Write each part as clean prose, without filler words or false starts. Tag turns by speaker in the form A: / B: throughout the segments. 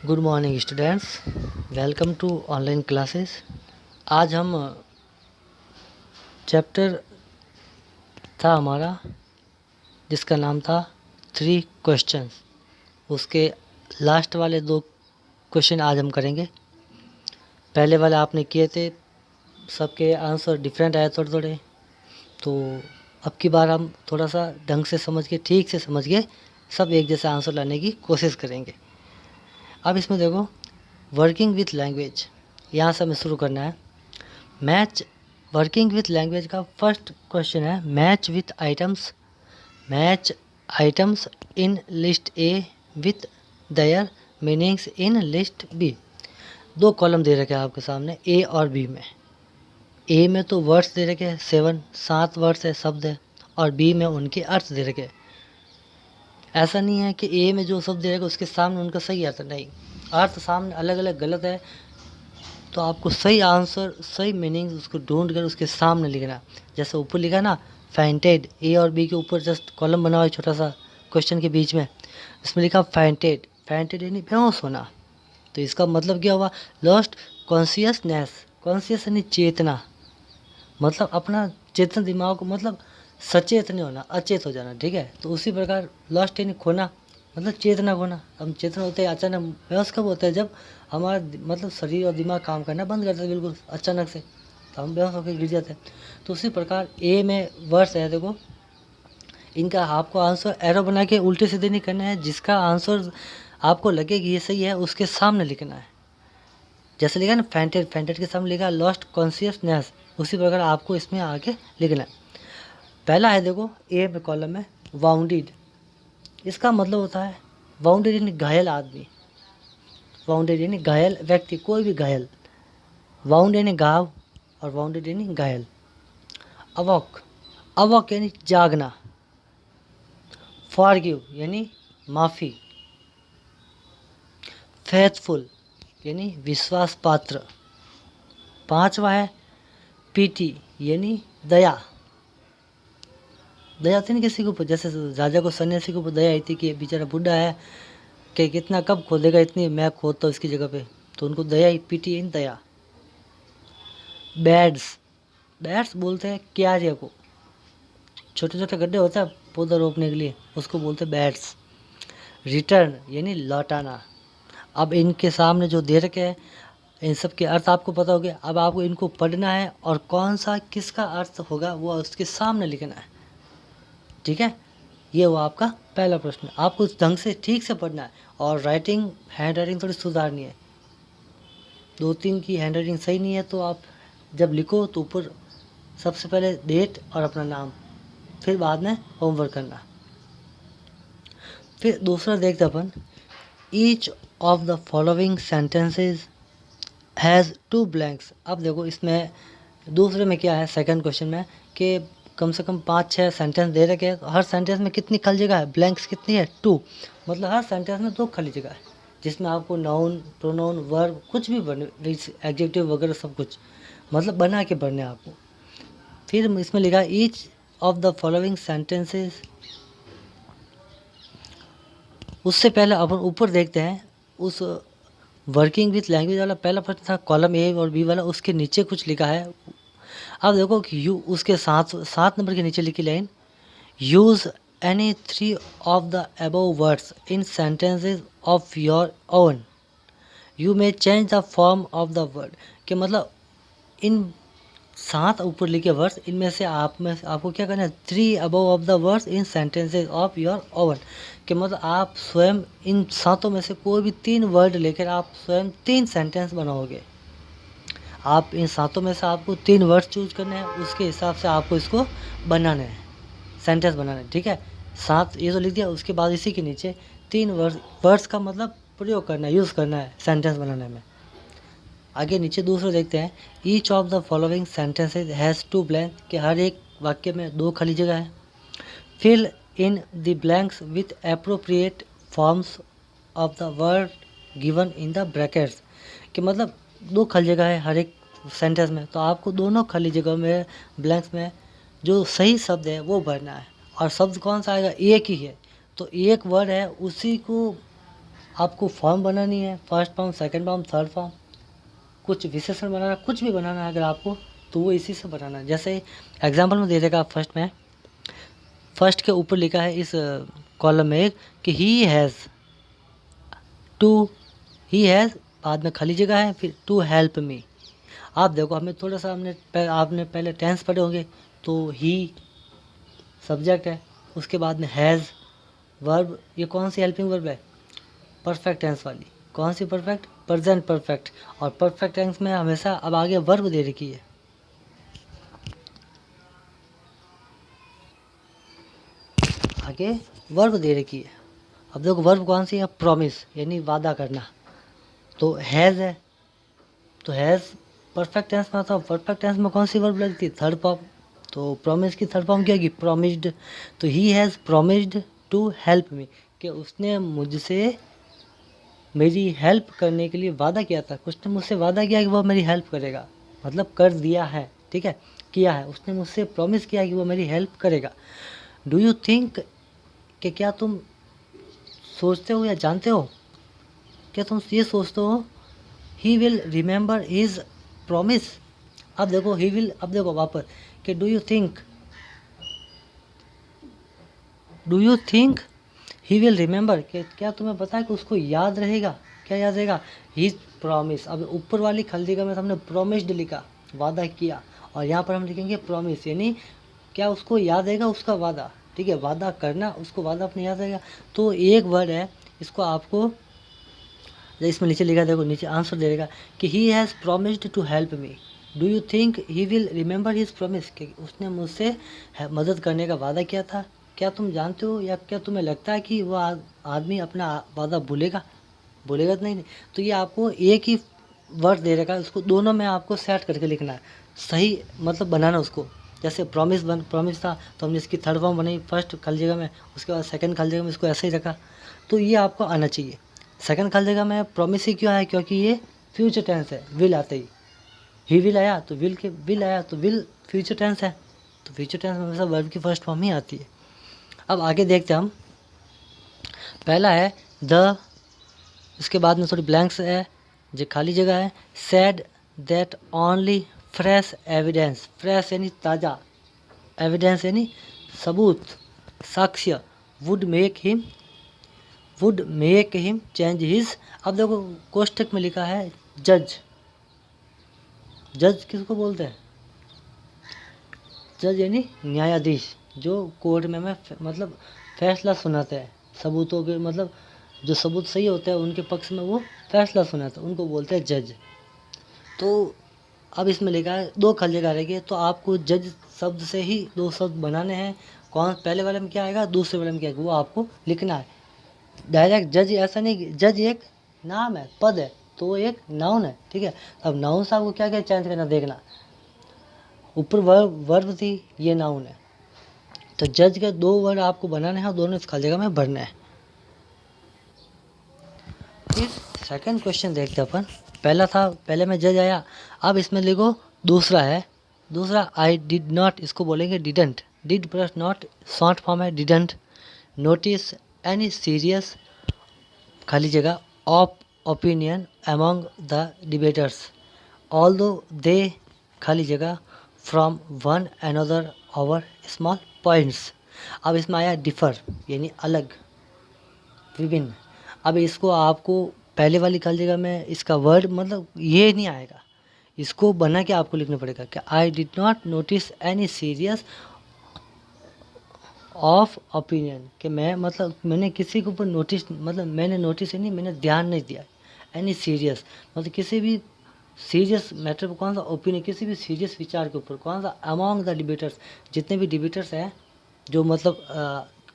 A: Good morning students, welcome to online classes. आज हम chapter था हमारा जिसका नाम था 3 क्वेश्चंस। उसके लास्ट वाले 2 क्वेश्चन आज हम करेंगे। पहले वाले आपने किए थे, सबके आंसर डिफरेंट आए थोड़े थोड़े, तो अब की बार हम थोड़ा सा ढंग से समझ के, ठीक से समझ के सब एक जैसा आंसर लाने की कोशिश करेंगे। अब इसमें देखो, वर्किंग विथ लैंग्वेज, यहाँ से हमें शुरू करना है। मैच वर्किंग विथ लैंग्वेज का फर्स्ट क्वेश्चन है match with items. Match items in list A with their meanings in list B. 2 column दे रखे हैं आपके सामने, ए और बी में। ए में तो वर्ड्स दे रखे हैं 7 वर्ड्स है, शब्द है, और बी में उनके अर्थ दे रखे हैं। ऐसा नहीं है कि ए में जो शब्द दे रखे उसके सामने उनका सही अर्थ, नहीं, अर्थ सामने अलग अलग गलत है, तो आपको सही आंसर, सही मीनिंग उसको ढूंढ कर उसके सामने लिखना। जैसे ऊपर लिखा ना फेंटेड, ए और बी के ऊपर जस्ट कॉलम बना हुआ है छोटा सा क्वेश्चन के बीच में, इसमें लिखा फेंटेड। फेंटेड यानी बेहोश होना, तो इसका मतलब क्या हुआ? Lost consciousness. कॉन्शियस यानी चेतना, मतलब अपना चेतन दिमाग को, मतलब सचेत नहीं होना, अचेत हो जाना, ठीक है। तो उसी प्रकार लॉस्ट यानी खोना, मतलब चेतना खोना। हम चेतन होते हैं अचानक, बेहोश कब होता है? जब हमारा मतलब शरीर और दिमाग काम करना बंद करता है बिल्कुल अचानक से, तो हम बेहोश होकर गिर जाते हैं। तो उसी प्रकार ए में वर्ड्स है, देखो इनका आपको आंसर एरो बना के उल्टे सीधे नहीं करना है। जिसका आंसर आपको लगे कि ये सही है उसके सामने लिखना है। जैसे लिखा ना फेंटेड, फेंटेड के सामने लिखा लॉस्ट कॉन्शियसनेस, उसी प्रकार आपको इसमें आगे लिखना है। पहला है देखो ए में कॉलम में वाउंडेड। इसका मतलब होता है वाउंडेड यानी घायल आदमी, वाउंडेड यानी घायल व्यक्ति, कोई भी घायल। वाउंड यानी घाव और वाउंडेड यानी घायल। अवॉक, अवॉक यानी जागना। फॉरगिव यानी माफ़ी। फेथफुल यानी विश्वास पात्र। 5वां है पीटी यानी दया। दया थी ना किसी के ऊपर, जैसे राजा को सन्यासी के ऊपर दया आई थी कि ये बेचारा बुढ़ा है कि कितना कब खोदेगा, इतनी मैं खोदता हूँ इसकी जगह पे, तो उनको दया ही, पीटी इन दया। बेड्स, बेड्स बोलते हैं क्यारिया को, छोटे छोटे गड्ढे होते हैं पौधा रोपने के लिए, उसको बोलते हैं बेड्स। रिटर्न यानी लौटाना। अब इनके सामने जो दे रखे हैं इन सब के अर्थ आपको पता हो गया। अब आपको इनको पढ़ना है और कौन सा किसका अर्थ होगा वो उसके सामने लिखना है, ठीक है। ये हुआ आपका पहला प्रश्न। आपको उस ढंग से ठीक से पढ़ना है, और राइटिंग, हैंड राइटिंग थोड़ी सुधारनी है। 2-3 की हैंड राइटिंग सही नहीं है, तो आप जब लिखो तो ऊपर सबसे पहले डेट और अपना नाम, फिर बाद में होमवर्क करना। फिर दूसरा देखते अपन, each of the following sentences has 2 blanks. अब देखो इसमें दूसरे में क्या है, सेकंड क्वेश्चन में, कि कम से कम 5-6 सेंटेंस दे रखे हैं, तो हर सेंटेंस में कितनी खाली जगह है? ब्लैंक्स कितनी है? 2। मतलब हर सेंटेंस में 2 खाली जगह है, जिसमें आपको नाउन, प्रोनाउन, वर्ब कुछ भी बने, एडजेक्टिव वगैरह सब कुछ मतलब बना के भरने आपको। फिर इसमें लिखा each of the following sentences. उससे पहले अपन ऊपर देखते हैं, उस वर्किंग विथ लैंग्वेज वाला पहला प्रश्न था, कॉलम ए और बी वाला, उसके नीचे कुछ लिखा है। अब देखो कि यू, उसके 7 नंबर के नीचे लिखी line, use any 3 of the above words in sentences of your own, you may change the form of the word. के मतलब इन 7 ऊपर लिखे वर्ड्स, इनमें से आपको क्या करना है? 3 above of the words in sentences of your own. कि मतलब आप स्वयं इन 7 में से कोई भी 3 वर्ड लेकर आप स्वयं 3 सेंटेंस बनाओगे। आप इन 7 में से आपको 3 वर्ड्स चूज करने हैं, उसके हिसाब से आपको इसको बनाना है, सेंटेंस बनाना है, ठीक है। 7 ये तो लिख दिया, उसके बाद इसी के नीचे 3 वर्ड्स का मतलब प्रयोग करना है, यूज़ करना है सेंटेंस बनाने में। आगे नीचे दूसरा देखते हैं, each of the following sentences has 2 blank, कि हर एक वाक्य में 2 खाली जगह है। Fill in the blanks with appropriate forms of the word given in the brackets. कि मतलब 2 खाली जगह है हर एक सेंटेंस में, तो आपको दोनों खाली जगह में, ब्लैंक्स में जो सही शब्द है वो भरना है। और शब्द कौन सा आएगा? एक ही है, तो एक वर्ड है उसी को आपको फॉर्म बनानी है, first form, second form, third form, कुछ विशेषण बनाना, कुछ भी बनाना है अगर आपको, तो वो इसी से बनाना है। जैसे एग्जाम्पल में दे देगा फर्स्ट में, फर्स्ट के ऊपर लिखा है इस कॉलम में एक कि ही हैज़ बाद में खाली जगह है, फिर टू हेल्प मी। आप देखो हमें थोड़ा सा आपने पहले टेंस पढ़े होंगे, तो ही सब्जेक्ट है, उसके बाद में हैज़ वर्ब, ये कौन सी हेल्पिंग वर्ब है? परफेक्ट टेंस वाली। कौन सी परफेक्ट? Present perfect. और परफेक्ट टेंस में हमेशा अब आगे वर्ब दे रखी है, आगे वर्ब दे रखी है। अब देखो वर्ब कौन सी है? प्रॉमिस, यानी वादा करना। तो हैज़ है, तो हैज़ परफेक्ट टेंस में था, परफेक्ट टेंस में कौन सी वर्ब लगती है? Third form. तो प्रॉमिस की थर्ड फॉर्म क्या होगी? प्रॉमिस्ड। तो he has promised to help me, कि उसने मुझसे मेरी हेल्प करने के लिए वादा किया था। उसने मुझसे वादा किया कि वो मेरी हेल्प करेगा, मतलब कर दिया है, ठीक है, किया है। उसने मुझसे प्रॉमिस किया कि वो मेरी हेल्प करेगा। डू यू थिंक, कि क्या तुम सोचते हो या जानते हो, क्या तुम ये सोचते हो ही विल रिमेंबर हिज प्रॉमिस? अब देखो ही विल, अब देखो वापस कि do you think he will remember, कि क्या तुम्हें पता है कि उसको याद रहेगा? क्या याद रहेगा? His promise. अब ऊपर वाली खलदीगा में हमने प्रॉमिस्ड लिखा, वादा किया, और यहाँ पर हम लिखेंगे प्रॉमिस, यानी क्या उसको याद रहेगा उसका वादा, ठीक है, वादा करना, उसको वादा अपने याद रहेगा। तो एक वर्ड है, इसको आपको इसमें नीचे लिखा, देखो नीचे आंसर दे देगा कि he has promised to help me. Do you think he will remember his promise, कि उसने मुझसे मदद करने का वादा किया था। क्या तुम जानते हो या क्या तुम्हें लगता है कि वह आदमी अपना वादा भूलेगा? भूलेगा तो नहीं। तो ये आपको एक ही वर्ड दे रखा है, उसको दोनों में आपको सेट करके लिखना है, सही मतलब बनाना उसको। जैसे प्रॉमिस था, तो हमने इसकी थर्ड फॉर्म बनाई, फर्स्ट खाली जगह में, उसके बाद सेकंड खाली जगह में इसको ऐसे ही रखा। तो ये आपको आना चाहिए। सेकंड खाली जगह में प्रॉमिस ही क्यों आया? क्योंकि ये फ्यूचर टेंस है, विल आते ही विल आया, तो विल आया तो विल फ्यूचर टेंस है, तो फ्यूचर टेंस में हमेशा वर्ब की फर्स्ट फॉर्म ही आती है। अब आगे देखते हैं हम। पहला है द, इसके बाद में थोड़ी ब्लैंक्स है, जो खाली जगह है। Sad that only fresh evidence, fresh यानी ताज़ा, एविडेंस यानी सबूत, साक्ष्य, would make him change his. अब देखो कोष्टक में लिखा है जज। जज किसको बोलते हैं? जज यानी न्यायाधीश, जो कोर्ट में मतलब फैसला सुनाते हैं, सबूतों के मतलब जो सबूत सही होते हैं उनके पक्ष में वो फैसला सुनाते हैं, उनको बोलते हैं जज। तो अब इसमें लिखा है दो खाली जगह रहेगी, तो आपको जज शब्द से ही दो शब्द बनाने हैं। कौन पहले वाले में क्या आएगा, दूसरे वाले में क्या आएगा, वो आपको लिखना है। डायरेक्ट जज ऐसा नहीं, जज एक नाम है, पद है, तो वो एक नाउन है, ठीक है। अब नाउन से आपको क्या क्या चेंज करना, देखना ऊपर वर्ब थी, ये नाउन है। तो जज के दो वर्ड आपको बनाने हैं और दोनों इस खाली जगह में भरना है। फिर सेकंड क्वेश्चन देखते हैं अपन। पहला था, पहले में जज आया, अब इसमें लिखो दूसरा है। दूसरा आई डिड नॉट, इसको बोलेंगे didn't. Did plus not short form है डिडंट नोटिस एनी सीरियस खाली जगह of opinion among the debtors although they खाली जगह from one another over small points. अब इसमें आया डिफर यानी अलग, विभिन्न। अब इसको आपको पहले वाली खाली जगह में इसका वर्ड मतलब ये नहीं आएगा, इसको बना के आपको लिखना पड़ेगा कि I did not notice any serious of opinion, कि मैं मतलब मैंने किसी के ऊपर नोटिस, मतलब मैंने नोटिस नहीं, मैंने ध्यान नहीं दिया। एनी सीरियस मतलब किसी भी सीरियस मैटर पर, कौन सा ओपिनियन, किसी भी सीरियस विचार के ऊपर, कौन सा अमॉन्ग द डिबेटर्स, जितने भी डिबेटर्स हैं जो मतलब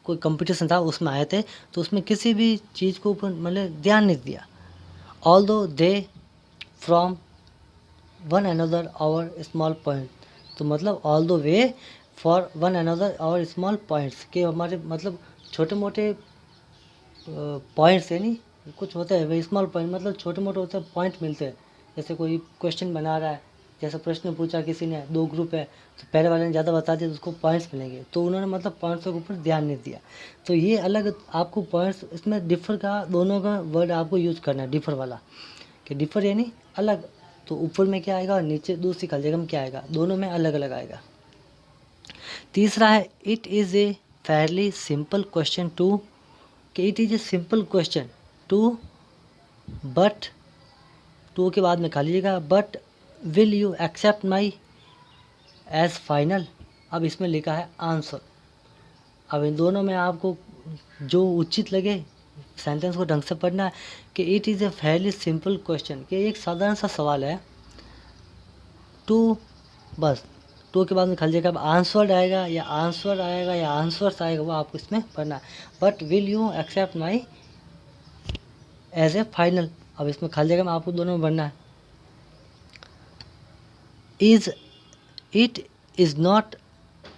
A: कोई कंपटीशन था उसमें आए थे, तो उसमें किसी भी चीज़ को ऊपर मतलब ध्यान नहीं दिया। Although they from one another our small point, तो मतलब all the way for one another our small points, के हमारे मतलब छोटे मोटे पॉइंट्स है नहीं, कुछ होते हैं स्मॉल पॉइंट, मतलब छोटे मोटे होते हैं पॉइंट मिलते हैं। जैसे कोई क्वेश्चन बना रहा है जैसा प्रश्न पूछा किसी ने, 2 ग्रुप है तो पहले वाले ने ज़्यादा बता दिया तो उसको पॉइंट्स मिलेंगे, तो उन्होंने मतलब पॉइंट्स के ऊपर ध्यान नहीं दिया। तो ये अलग आपको पॉइंट्स, इसमें डिफ़र का दोनों का वर्ड आपको यूज करना है, डिफ़र वाला, कि डिफ़र यानी अलग, तो ऊपर में क्या आएगा और नीचे दूसरी खाली जगह में क्या आएगा, दोनों में अलग अलग आएगा। तीसरा है it is a fairly simple question to, कि it is a simple question to, but to के बाद में खाली जगह, but will you accept my as final. अब इसमें लिखा है आंसर। अब इन दोनों में आपको जो उचित लगे सेंटेंस को ढंग से पढ़ना है, कि it is a fairly simple question, कि एक साधारण सा सवाल है, टू, बस टू के बाद में खाली जगह आंसर्ड आएगा या आंसर आएगा या आंसर्स आएगा, वो आपको इसमें पढ़ना है। But will you accept my as a final, अब इसमें खाली जगह में आपको दोनों में पढ़ना है। इज इट इज़ नॉट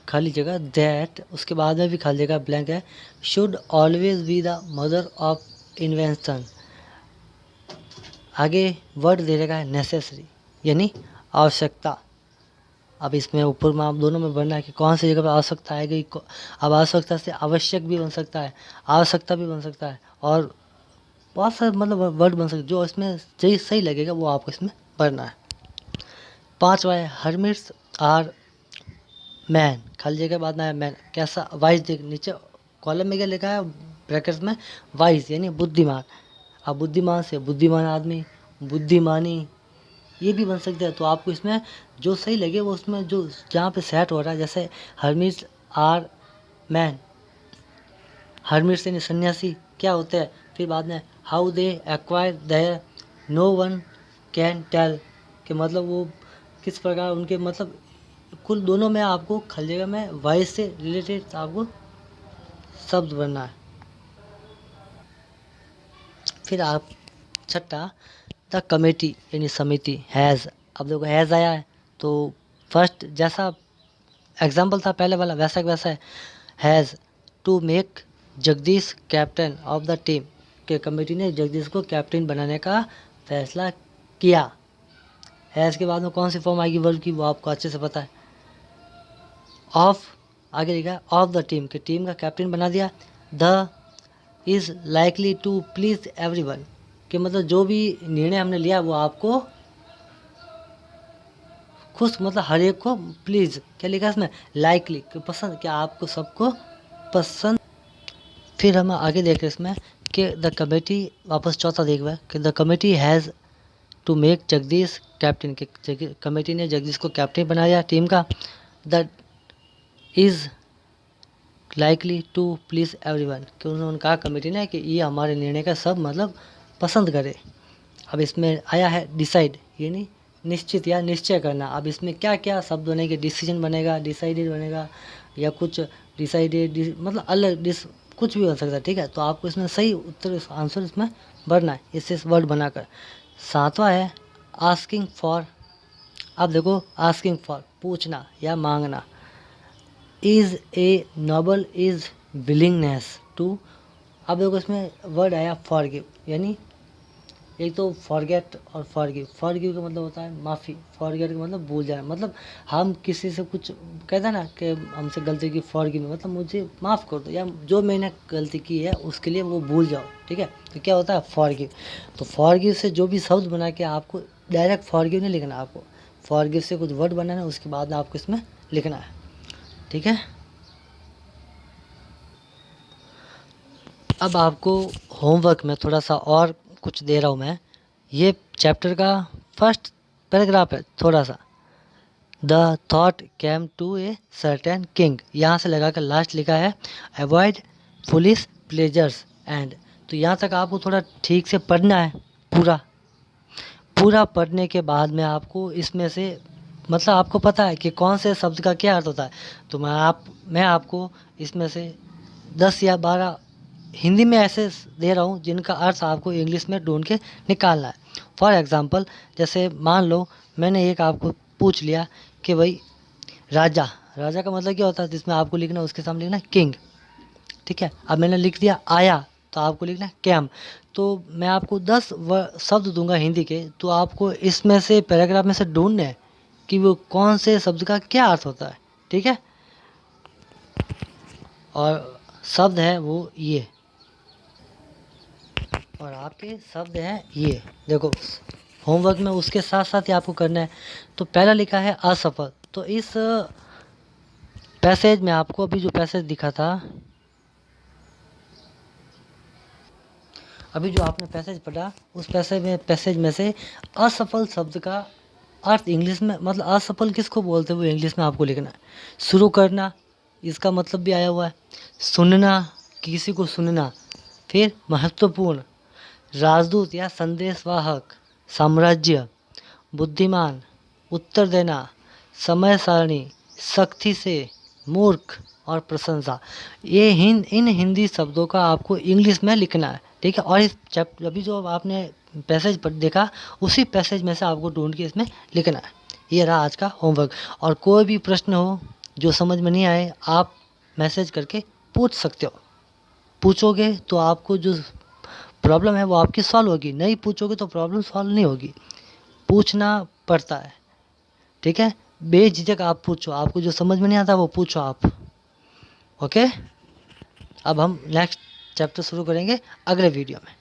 A: खाली जगह दैट, उसके बाद में भी खाली जगह ब्लैंक है, should always be the mother of invention. आगे वर्ड दे रखा है नेसेसरी, यानी आवश्यकता। अब इसमें ऊपर में आप दोनों में बढ़ना है कि कौन सी जगह पर आवश्यकता आएगी। अब आवश्यकता से आवश्यक भी बन सकता है, आवश्यकता भी बन सकता है, और बहुत सारे मतलब वर्ड बन सकते, जो इसमें सही लगेगा वो आपको इसमें पढ़ना है। 5वां है हर्मिट्स आर मैन, खाली जगह के बाद में मैन, कैसा, वाइज। देख नीचे कॉलम में क्या लिखा है ब्रैकेट्स में, वाइज यानी बुद्धिमान। अब बुद्धिमान से बुद्धिमान आदमी, बुद्धिमानी, ये भी बन सकता है। तो आपको इसमें जो सही लगे वो उसमें जो जहाँ पे सेट हो रहा है, जैसे हर्मिट्स आर मैन, हर्मिट्स यानी सन्यासी क्या होते हैं, फिर बाद में how they acquire their no one can tell, कि मतलब वो किस प्रकार उनके मतलब, कुल दोनों में आपको खाली जगह में वाइज से रिलेटेड आपको शब्द बनना है। फिर आप 6 द कमेटी यानी समिति हैज़, अब देखो हैज़ आया है तो फर्स्ट जैसा एग्जाम्पल था पहले वाला वैसा वैसा है, has to make Jagdish captain of the team, के कमेटी ने जगदीश को कैप्टन बनाने का फैसला किया। हैज़ के बाद में कौन सी फॉर्म आएगी वर्ब की, वो आपको अच्छे से पता है। ऑफ आगे लिखा ऑफ द टीम, के टीम का कैप्टन बना दिया। The is likely to please everyone, कि मतलब जो भी निर्णय हमने लिया वो आपको खुश, मतलब हर एक को प्लीज, क्या लिखा है इसमें, लाइकली, कि पसंद, क्या आपको सबको पसंद। फिर हम आगे देख रहे हैं इसमें कि द कमेटी, वापस चौथा देख रहे हैं कि the committee has to make Jagdish captain, के कमेटी ने जगदीश को कैप्टन बनाया टीम का। The is likely to please everyone, कि उन्होंने कहा कमेटी ने कि ये हमारे निर्णय का सब मतलब पसंद करे। अब इसमें आया है डिसाइड, यानी निश्चित या निश्चय करना। अब इसमें क्या क्या शब्द बनेंगे, डिसीजन बनेगा, डिसाइडेड बनेगा, या कुछ डिसाइडेड मतलब अलग कुछ भी हो सकता है, ठीक है। तो आपको इसमें सही उत्तर आंसर इसमें भरना है इससे वर्ड बनाकर। 7वां है आस्किंग फॉर। अब देखो आस्किंग फॉर पूछना या मांगना। Is a noble is willingness to, अब देखो इसमें वर्ड आया फॉरगिव, यानी एक तो फॉरगेट और फॉरगिव। फॉरगिव का मतलब होता है माफ़ी, फॉरगेट का मतलब भूल जाना, मतलब हम किसी से कुछ कहते हैं ना कि हमसे गलती की, फॉरगिव मतलब मुझे माफ़ कर दो, या जो मैंने गलती की है उसके लिए वो भूल जाओ, ठीक है। तो क्या होता है फॉरगिव। तो फॉरगिव से जो भी शब्द बना के आपको डायरेक्ट फॉरगिव नहीं लिखना, आपको फॉरगिव से कुछ वर्ड बनाना है, उसके बाद आपको इसमें लिखना है, ठीक है। अब आपको होमवर्क में थोड़ा सा और कुछ दे रहा हूँ मैं। ये चैप्टर का फर्स्ट पैराग्राफ है थोड़ा सा। The thought came to a certain king, यहाँ से लगा कर लास्ट लिखा है अवॉइड फुलिश प्लेजर्स एंड। तो यहाँ तक आपको थोड़ा ठीक से पढ़ना है, पूरा पढ़ने के बाद में आपको इसमें से मतलब आपको पता है कि कौन से शब्द का क्या अर्थ होता है। तो मैं आपको इसमें से 10 या 12 हिंदी में ऐसे दे रहा हूँ जिनका अर्थ आपको इंग्लिश में ढूंढ के निकालना है। फॉर एग्ज़ाम्पल जैसे मान लो मैंने एक आपको पूछ लिया कि भाई राजा का मतलब क्या होता है, जिसमें आपको लिखना है उसके सामने लिखना है किंग, ठीक है। अब मैंने लिख दिया आया तो आपको लिखना है कैम। तो मैं आपको 10 शब्द दूंगा हिंदी के, तो आपको इसमें से पैराग्राफ में से ढूंढने हैं कि वो कौन से शब्द का क्या अर्थ होता है, ठीक है। और शब्द है वो ये, और आपके शब्द हैं ये। देखो होमवर्क में उसके साथ साथ ही आपको करना है। तो पहला लिखा है असफल, तो इस पैसेज में आपको अभी जो पैसेज दिखा था, अभी जो आपने पैसेज पढ़ा उस पैसेज में से असफल शब्द का अर्थ इंग्लिश में, मतलब असफल किसको बोलते हैं वो इंग्लिश में आपको लिखना है। शुरू करना, इसका मतलब भी आया हुआ है। सुनना, किसी को सुनना। फिर महत्वपूर्ण, राजदूत या संदेशवाहक। साम्राज्य, बुद्धिमान, उत्तर देना, समय सारणी, सख्ती से, मूर्ख और प्रशंसा। ये इन हिंदी शब्दों का आपको इंग्लिश में लिखना है, ठीक है। और इस अभी जो आपने पैसेज पर देखा उसी पैसेज में से आपको ढूंढ के इसमें लिखना है। ये रहा आज का होमवर्क। और कोई भी प्रश्न हो जो समझ में नहीं आए, आप मैसेज करके पूछ सकते हो। पूछोगे तो आपको जो प्रॉब्लम है वो आपकी सॉल्व होगी, नहीं पूछोगे तो प्रॉब्लम सॉल्व नहीं होगी। पूछना पड़ता है, ठीक है। बेझिझक आप पूछो, आपको जो समझ में नहीं आता वो पूछो आप, ओके। अब हम नेक्स्ट चैप्टर शुरू करेंगे अगले वीडियो में।